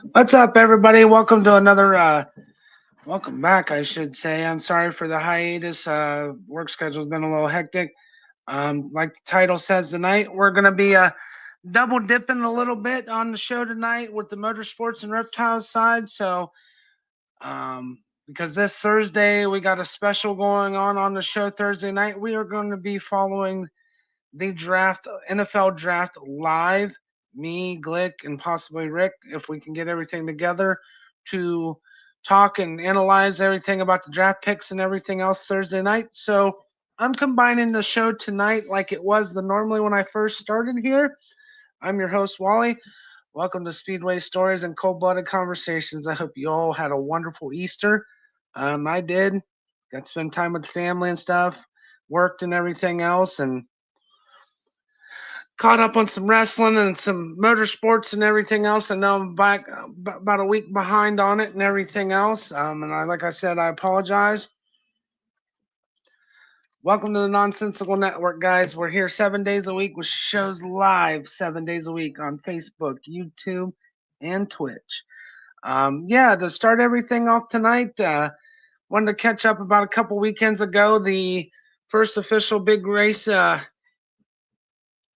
What's up, everybody? Welcome to another. Welcome back, I should say. I'm sorry for the hiatus. Work schedule's been a little hectic. Like the title says tonight, we're gonna be double dipping a little bit on the show tonight with the motorsports and reptiles side. Because this Thursday we got a special going on the show Thursday night, we are going to be following the draft, NFL draft live. Me, Glick, and possibly Rick, if we can get everything together to talk and analyze everything about the draft picks and everything else Thursday night. So I'm combining the show tonight like it was the normally when I first started here. I'm your host, Wally. Welcome to Speedway Stories and Cold Blooded Conversations. I hope you all had a wonderful Easter. I did. Got to spend time with the family and stuff, worked and everything else, and caught up on some wrestling and some motorsports and everything else. I know I'm back about a week behind on it and everything else. Like I said, I apologize. Welcome to the Nonsensical Network, guys. We're here 7 days a week with shows live 7 days a week on Facebook, YouTube, and Twitch. To start everything off tonight, wanted to catch up about a couple weekends ago. The first official big race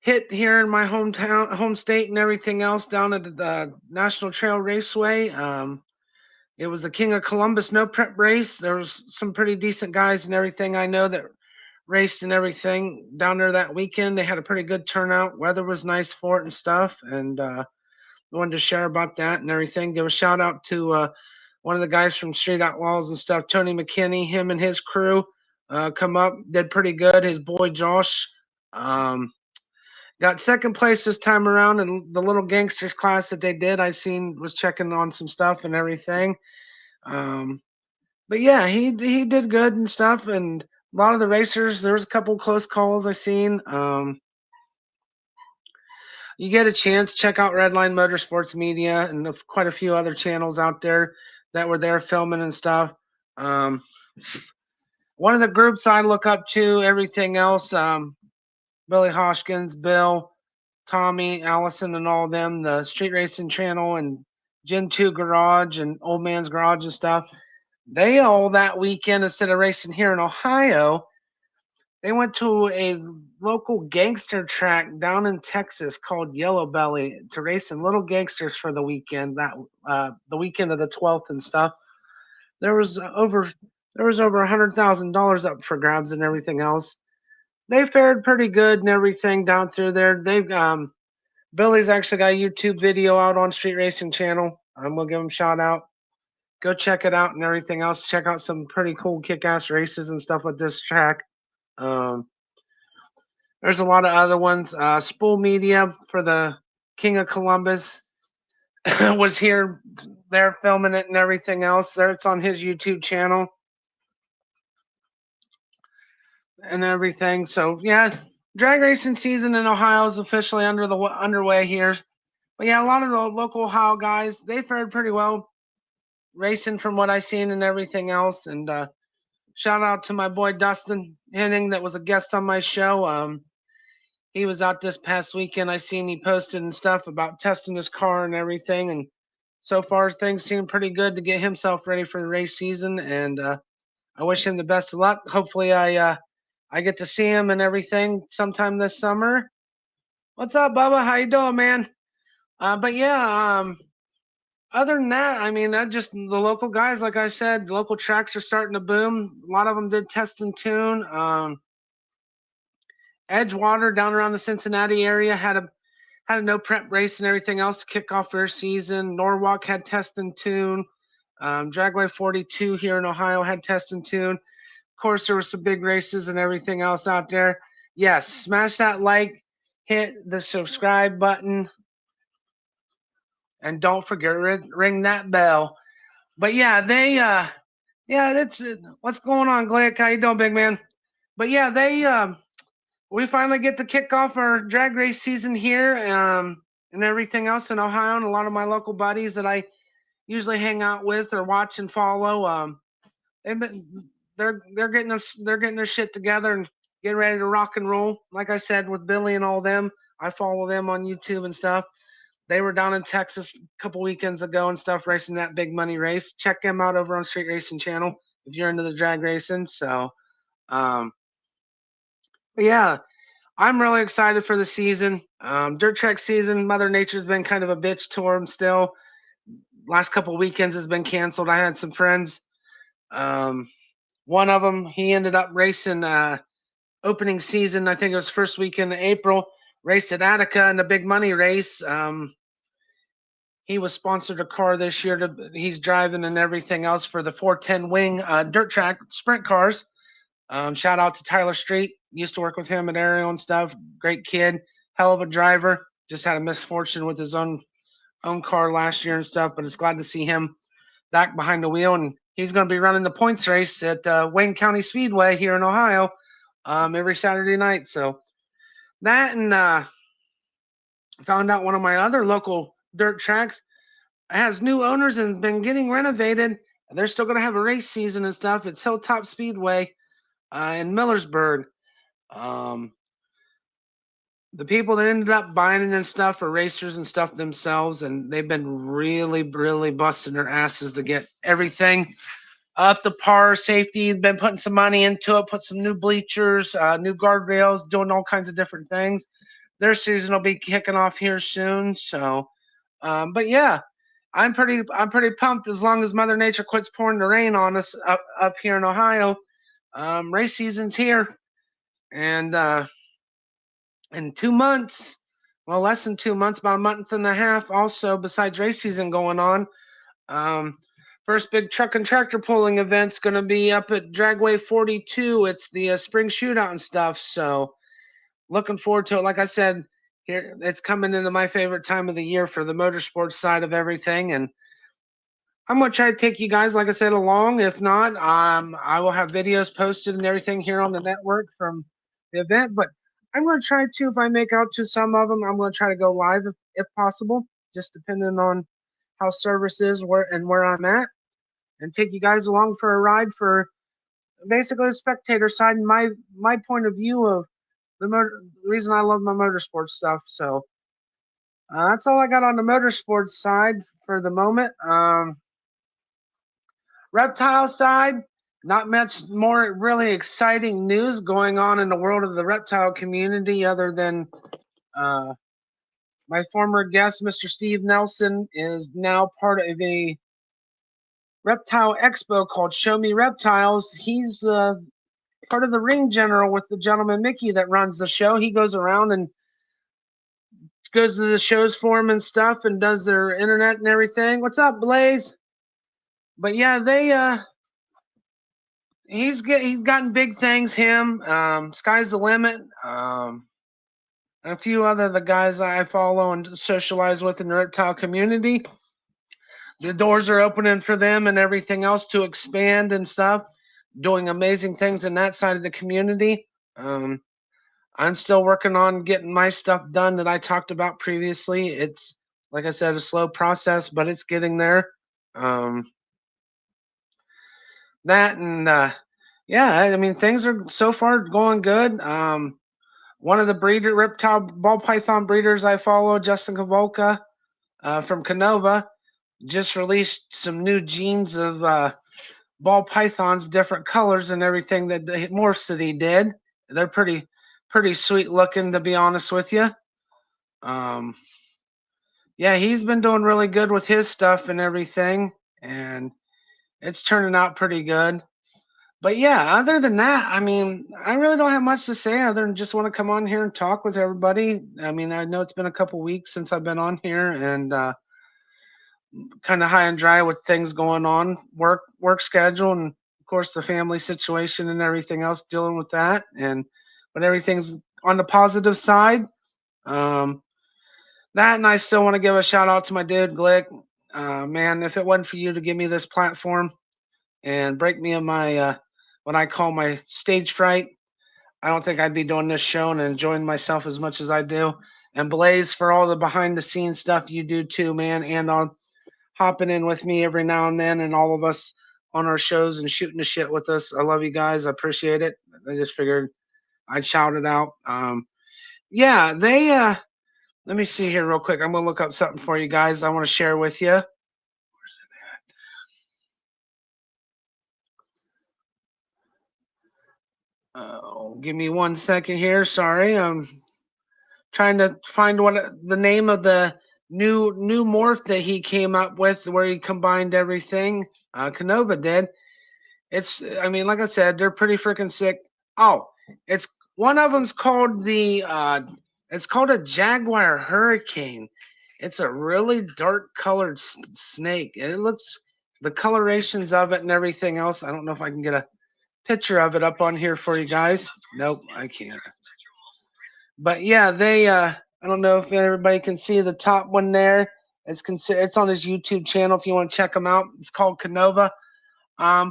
hit here in my hometown, home state, and everything else down at the National Trail Raceway. It was the King of Columbus no prep race. There was some pretty decent guys and everything I know that raced and everything down there that weekend. They had a pretty good turnout. Weather was nice for it and stuff. And I wanted to share about that and everything. Give a shout out to one of the guys from Street Outlaws and stuff, Tony McKinney. Him and his crew come up, did pretty good. His boy Josh. Got second place this time around in the little gangsters class that they did. I seen was checking on some stuff and everything. Um, but yeah, he did good and stuff. And a lot of the racers, there was a couple close calls I seen. You get a chance, check out Redline Motorsports Media and quite a few other channels out there that were there filming and stuff. Um, One of the groups I look up to, everything else, Billy Hoskins, Bill, Tommy, Allison, and all of them, the Street Racing Channel and Gen 2 Garage and Old Man's Garage and stuff, they all that weekend, instead of racing here in Ohio, they went to a local gangster track down in Texas called Yellow Belly to race in little gangsters for the weekend. The weekend of the 12th and stuff. There was over $100,000 up for grabs and everything else. They fared pretty good and everything down through there. They've Billy's actually got a YouTube video out on Street Racing Channel. I'm gonna give him a shout out. Go check it out and everything else. Check out some pretty cool kick-ass races and stuff with this track. Um, there's a lot of other ones. Spool Media for the King of Columbus was here. They're filming it and everything else. There, it's on his YouTube channel and everything. So yeah, drag racing season in Ohio is officially underway here. But yeah, a lot of the local Ohio guys, they fared pretty well racing from what I seen and everything else. And shout out to my boy Dustin Henning that was a guest on my show. He was out this past weekend. I seen he posted and stuff about testing his car and everything. And so far things seem pretty good to get himself ready for the race season. And I wish him the best of luck. Hopefully I get to see him and everything sometime this summer. What's up, Bubba? How you doing, man? But yeah, other than that, I mean, that just the local guys, like I said, local tracks are starting to boom. A lot of them did test and tune. Edgewater down around the Cincinnati area had a no prep race and everything else to kick off their season. Norwalk had test and tune. Dragway 42 here in Ohio had test and tune. Of course, there were some big races and everything else out there. Yes, smash that like, hit the subscribe button, and don't forget ring that bell. But yeah, that's what's going on, Glick. How you doing, big man? But yeah, we finally get to kick off our drag race season here, and everything else in Ohio, and a lot of my local buddies that I usually hang out with or watch and follow. They've been they're getting their shit together and getting ready to rock and roll. Like I said with Billy and all them, I follow them on YouTube and stuff. They were down in Texas a couple weekends ago and stuff, racing that big money race. Check them out over on Street Racing Channel if you're into the drag racing. So, um, but yeah, I'm really excited for the season. Dirt track season, Mother Nature's been kind of a bitch to him still. Last couple weekends has been canceled. I had some friends. Um, one of them, he ended up racing opening season. I think it was first weekend in April. Raced at Attica in the big money race. He was sponsored a car this year. He's driving and everything else for the 410 wing dirt track sprint cars. Shout out to Tyler Street. Used to work with him at Ariel and stuff. Great kid, hell of a driver. Just had a misfortune with his own car last year and stuff. But it's glad to see him back behind the wheel, and he's going to be running the points race at Wayne County Speedway here in Ohio every Saturday night. So that, and found out one of my other local dirt tracks has new owners and been getting renovated. They're still going to have a race season and stuff. It's Hilltop Speedway in Millersburg. Um, the people that ended up buying it and stuff are racers and stuff themselves, and they've been really, really busting their asses to get everything up to par. Safety, been putting some money into it, put some new bleachers, new guardrails, doing all kinds of different things. Their season will be kicking off here soon. So, but yeah, I'm pretty pumped. As long as Mother Nature quits pouring the rain on us up here in Ohio, race season's here, and in 2 months, well, less than 2 months, about a month and a half. Also, besides race season going on, um, first big truck and tractor pulling event's going to be up at Dragway 42. It's the spring shootout and stuff. So, looking forward to it. Like I said, here it's coming into my favorite time of the year for the motorsports side of everything, and I'm gonna try to take you guys, like I said, along. If not, I will have videos posted and everything here on the network from the event. But I'm gonna try to, if I make out to some of them, I'm gonna try to go live if possible, just depending on how service is, where I'm at, and take you guys along for a ride for basically the spectator side and my point of view of the reason I love my motorsports stuff. So that's all I got on the motorsports side for the moment. Reptile side, not much more really exciting news going on in the world of the reptile community other than uh, my former guest, Mr. Steve Nelson, is now part of a reptile expo called Show Me Reptiles. He's part of the ring general with the gentleman Mickey that runs the show. He goes around and goes to the shows for him and stuff and does their internet and everything. What's up, Blaze? But yeah, he's gotten big things. Him, Sky's the Limit, and a few other the guys I follow and socialize with in the reptile community. The doors are opening for them and everything else to expand and stuff. Doing amazing things in that side of the community. I'm still working on getting my stuff done that I talked about previously. It's like I said, a slow process, but it's getting there. Um, that and yeah, I mean things are so far going good. One of the reptile ball python breeders I follow, Justin Kavolka from Canova, just released some new genes of ball pythons, different colors and everything that the morphs that he did. They're pretty sweet looking, to be honest with you. Um, yeah, he's been doing really good with his stuff and everything, and it's turning out pretty good. But yeah, other than that, I mean, I really don't have much to say other than just want to come on here and talk with everybody. I mean, I know it's been a couple weeks since I've been on here and kind of high and dry with things going on, work schedule, and of course the family situation and everything else, dealing with that. And but everything's on the positive side. Um, that and I still want to give a shout out to my dude Glick. Man, if it wasn't for you to give me this platform and break me of my what I call my stage fright, I don't think I'd be doing this show and enjoying myself as much as I do. And Blaze, for all the behind the scenes stuff you do too, man, and on hopping in with me every now and then, and all of us on our shows and shooting the shit with us. I love you guys. I appreciate it. I just figured I'd shout it out. Yeah, Let me see here real quick. I'm gonna look up something for you guys. I want to share with you. Where's it at? Oh, give me 1 second here. Sorry, I'm trying to find what the name of the new morph that he came up with, where he combined everything. Canova did. It's, I mean, like I said, they're pretty freaking sick. Oh, it's one of them's called the it's called a Jaguar Hurricane. It's a really dark colored snake, and it looks, the colorations of it and everything else. I don't know if I can get a picture of it up on here for you guys. Nope, I can't. But yeah, they I don't know if everybody can see the top one there. It's on his YouTube channel if you want to check him out. It's called Canova.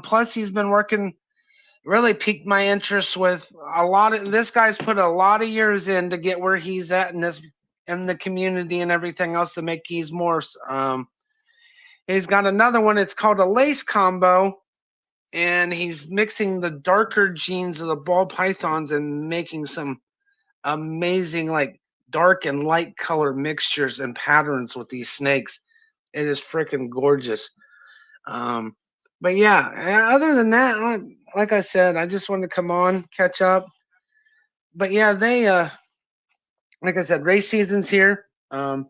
Plus he's been working, really piqued my interest with a lot of, this guy's put a lot of years in to get where he's at in this, in the community and everything else, to make these morphs. He's got another one, it's called a lace combo, and he's mixing the darker genes of the ball pythons and making some amazing, like, dark and light color mixtures and patterns with these snakes. It is freaking gorgeous. Um, but yeah, other than that, like I said, I just wanted to come on, catch up. But yeah, they like I said, race season's here. Been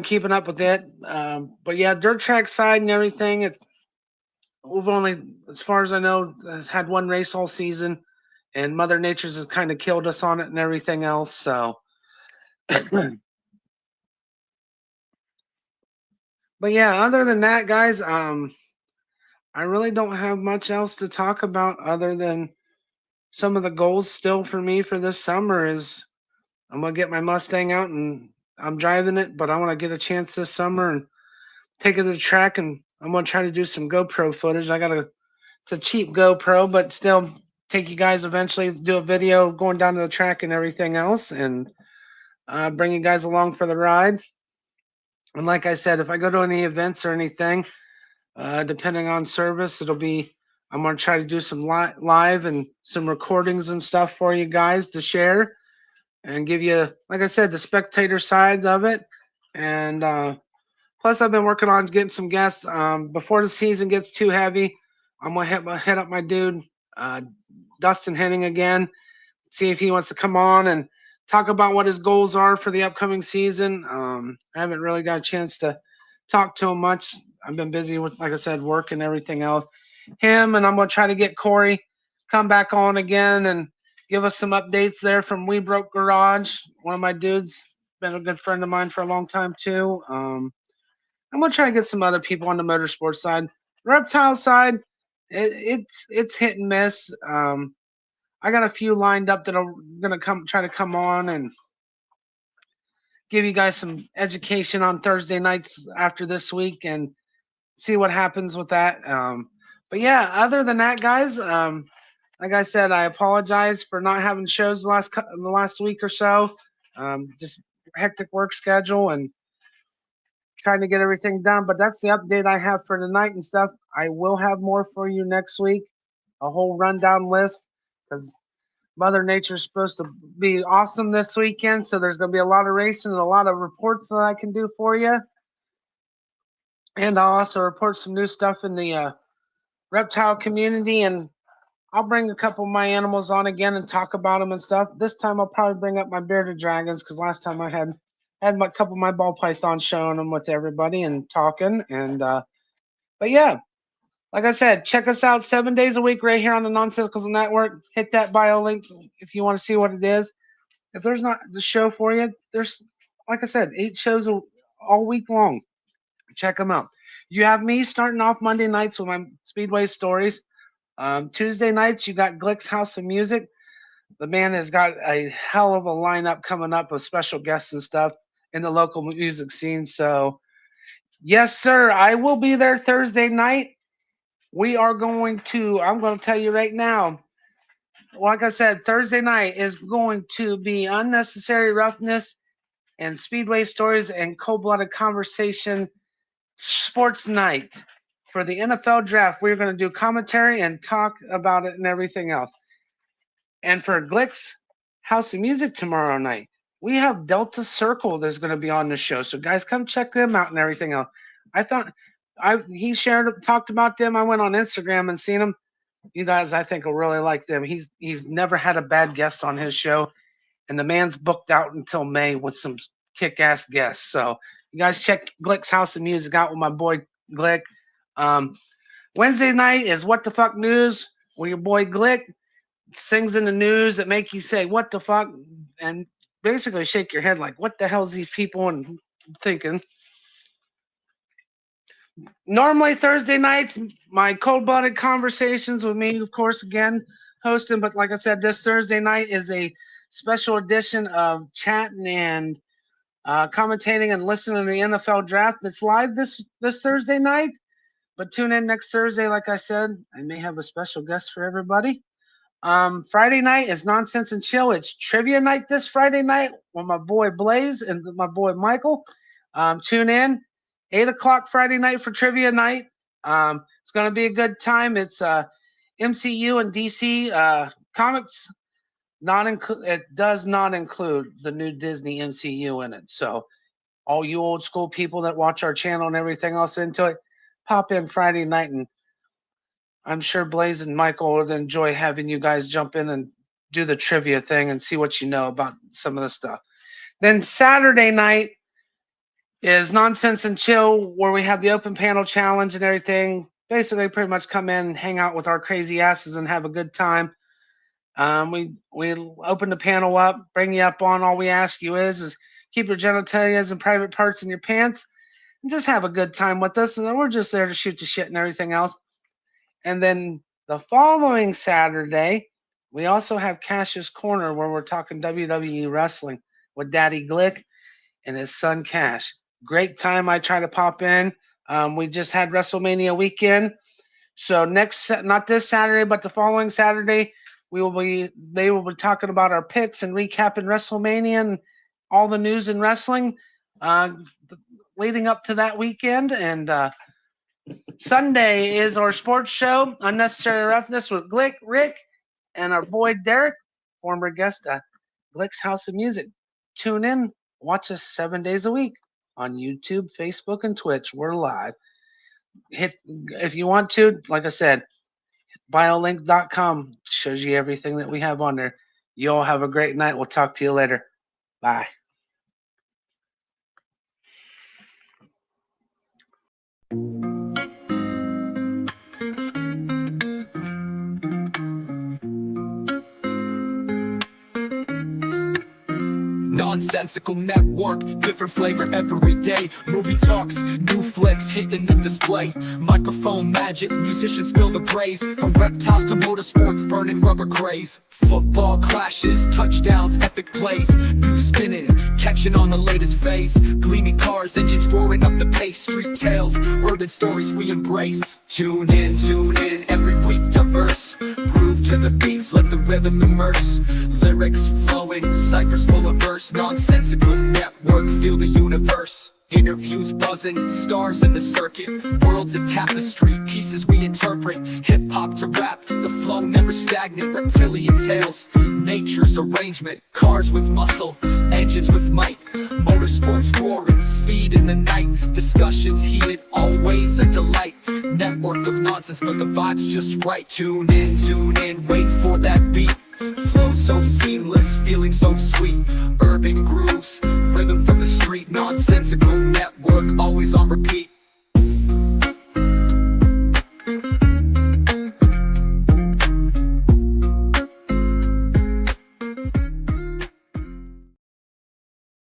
keeping up with it. But yeah, dirt track side and everything. It's, we've only, as far as I know, has had one race all season, and Mother Nature's has kind of killed us on it and everything else. So, but yeah, other than that, guys, I really don't have much else to talk about other than some of the goals still for me for this summer is I'm gonna get my Mustang out, and I'm driving it, but I want to get a chance this summer and take it to the track, and I'm gonna try to do some GoPro footage. I got a, it's a cheap GoPro, but still take you guys eventually, do a video going down to the track and everything else, and bring you guys along for the ride. And like I said, if I go to any events or anything, depending on service, it'll be, I'm gonna try to do some live and some recordings and stuff for you guys to share and give you, like I said, the spectator sides of it. And plus, I've been working on getting some guests. Before the season gets too heavy, I'm gonna hit up my dude, uh, Dustin Henning again, see if he wants to come on and talk about what his goals are for the upcoming season. I haven't really got a chance to talk to him much. I've been busy with, like I said, work and everything else. Him, and I'm gonna try to get Corey come back on again and give us some updates there from We Broke Garage. One of my dudes, been a good friend of mine for a long time too. I'm gonna try to get some other people on the motorsports side. Reptile side, it's hit and miss. I got a few lined up that are gonna try to come on and give you guys some education on Thursday nights after this week and see what happens with that. But yeah, other than that, guys, like I said, I apologize for not having shows the last week or so. Just hectic work schedule and trying to get everything done. But that's the update I have for tonight and stuff. I will have more for you next week, a whole rundown list, because Mother Nature's supposed to be awesome this weekend. So there's going to be a lot of racing and a lot of reports that I can do for you. And I'll also report some new stuff in the reptile community, and I'll bring a couple of my animals on again and talk about them and stuff. This time I'll probably bring up my bearded dragons, because last time I had my couple of my ball pythons showing them with everybody and talking. And but yeah, like I said, check us out 7 days a week right here on the Non-Cyclical Network. Hit that bio link if you want to see what it is. If there's not the show for you, there's, like I said, 8 shows all week long. Check them out. You have me starting off Monday nights with my Speedway stories. Tuesday nights, you got Glick's House of Music. The man has got a hell of a lineup coming up of special guests and stuff in the local music scene. So, yes, sir, I will be there Thursday night. I'm going to tell you right now, like I said, Thursday night is going to be unnecessary roughness and Speedway stories and cold blooded conversation sports night. For the NFL draft, we're going to do commentary and talk about it and everything else. And for Glick's House of Music tomorrow night, we have Delta Circle that's going to be on the show. So guys, come check them out and everything else. I thought he talked about them. I went on Instagram and seen them. You guys, I think will really like them. He's never had a bad guest on his show, and the man's booked out until May with some kick-ass guests. So you guys check Glick's House of Music out with my boy Glick. Wednesday night is What the Fuck News, where your boy Glick sings in the news that make you say what the fuck and basically shake your head like what the hell's these people and thinking. Normally Thursday nights, my cold-blooded conversations with me, of course, again hosting. But like I said, this Thursday night is a special edition of chatting and commentating and listening to the NFL draft that's live this Thursday night. But tune in next Thursday, like I said. I may have a special guest for everybody. Friday night is Nonsense and Chill. It's trivia night this Friday night with my boy Blaze and my boy Michael. Tune in. 8 o'clock Friday night for trivia night. It's going to be a good time. It's MCU and DC comics. It does not include the new Disney MCU in it. So all you old school people that watch our channel and everything else into it, pop in Friday night, and I'm sure Blaze and Michael would enjoy having you guys jump in and do the trivia thing and see what you know about some of the stuff. Then Saturday night is Nonsense and Chill, where we have the open panel challenge and everything. Basically, pretty much come in, hang out with our crazy asses, and have a good time. We open the panel up, bring you up on. All we ask you is keep your genitalias and private parts in your pants, and just have a good time with us. And then we're just there to shoot the shit and everything else. And then the following Saturday, we also have Cash's Corner, where we're talking WWE wrestling with Daddy Glick and his son Cash. Great time. I try to pop in. We just had WrestleMania weekend. So not this Saturday, but the following Saturday, they will be talking about our picks and recapping WrestleMania and all the news in wrestling leading up to that weekend. And Sunday is our sports show, Unnecessary Roughness with Glick, Rick, and our boy Derek, former guest at Glick's House of Music. Tune in. Watch us 7 days a week on YouTube, Facebook, and Twitch. We're live. If you want to, like I said, biolink.com shows you everything that we have on there. You all have a great night. We'll talk to you later. Bye. Nonsensical network, different flavor every day. Movie talks, new flicks hitting the display. Microphone magic, musicians spill the praise. From reptiles to motorsports, burning rubber craze. Football clashes, touchdowns, epic plays. News spinning, catching on the latest phase. Gleaming cars, engines roaring up the pace. Street tales, urban stories we embrace. Tune in, every week diverse. Groove to the beats, let the rhythm immerse. Lyrics flowing, ciphers full of verse. Nonsensical network, feel the universe. Interviews buzzing, stars in the circuit. Worlds of tapestry, pieces we interpret. Hip-hop to rap, the flow never stagnant. Reptilian tales, nature's arrangement. Cars with muscle, engines with might. Motorsports roaring, speed in the night. Discussions heated, always a delight. Network of nonsense, but the vibe's just right. Tune in, wait for that beat. Flow so seamless, feeling so sweet. Urban grooves, rhythm from the street. Nonsensical network, always on repeat.